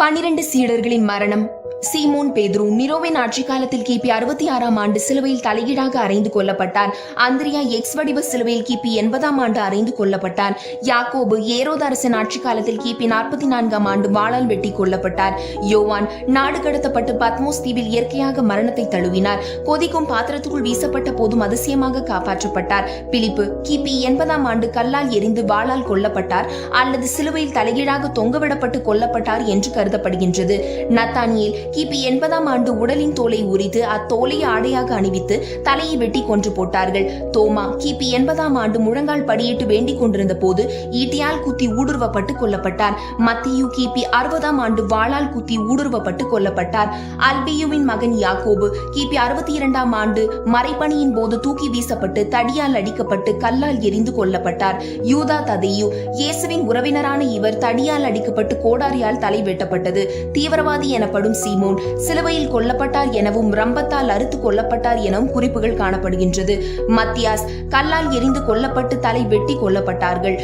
12 சீடர்களின் மரணம். சீமோன் பேதுரு நிரோவின் ஆட்சி காலத்தில் கிபி 66ஆம் ஆண்டு சிலுவையில் தலைகீழாக அறைந்து கொல்லப்பட்டார். அந்திரியா எக்ஸ் வடிவ சிலுவையில் கிபி 80ஆம் ஆண்டு அறைந்து கொல்லப்பட்டார். யாக்கோபு ஏரோது அரசன் ஆட்சி காலத்தில் கிபி 44ஆம் ஆண்டு வாளால் வெட்டி கொல்லப்பட்டார். யோவான் நாடு கடத்தப்பட்டு பத்மோஸ் தீவில் இயற்கையாக மரணத்தை தழுவினார். கொதிக்கும் பாத்திரத்துக்குள் வீசப்பட்ட போதும் அதிசயமாக காப்பாற்றப்பட்டார். பிலிப்பு கிபி 80ஆம் ஆண்டு கல்லால் எரிந்து வாளால் கொல்லப்பட்டார் அல்லது சிலுவையில் தலைகீழாக தொங்கவிடப்பட்டு கொல்லப்பட்டார் என்று கருதப்படுகின்றது. நத்தானியேல் கிபி 80ஆம் ஆண்டு உடலின் தோலை உரித்து அத்தோலை ஆடையாக அணிவித்து தலையை வெட்டி கொன்று போட்டார்கள். தோமா கிபி 80ஆம் ஆண்டு முழங்கால் படியிட்டு வேண்டிக் கொண்டிருந்த போது ஈட்டியால் குத்தி ஊடுருவப்பட்டு கொல்லப்பட்டார். மத்தியு கிபி 60ஆம் ஆண்டு வாளால் குத்தி ஊடுருவப்பட்டு கொல்லப்பட்டார். அல்பியுவின் மகன் யாக்கோபு கிபி 62ஆம் ஆண்டு மறைப்பணியின் போது தூக்கி வீசப்பட்டு தடியால் அடிக்கப்பட்டு கல்லால் எரிந்து கொல்லப்பட்டார். யூதா ததேயு இயேசுவின் உறவினரான இவர் தடியால் அடிக்கப்பட்டு கோடாரியால் தலை வெட்டப்பட்டது. தீவிரவாதி எனப்படும் சீமோன் சிலுவையில் கொல்லப்பட்டார் எனவும் ரம்பத்தால் அறுத்து கொல்லப்பட்டார் எனவும் குறிப்புகள் காணப்படுகின்றது. மத்தியாஸ் கல்லால் எரிந்து கொல்லப்பட்டு தலை வெட்டி கொல்லப்பட்டார்கள்.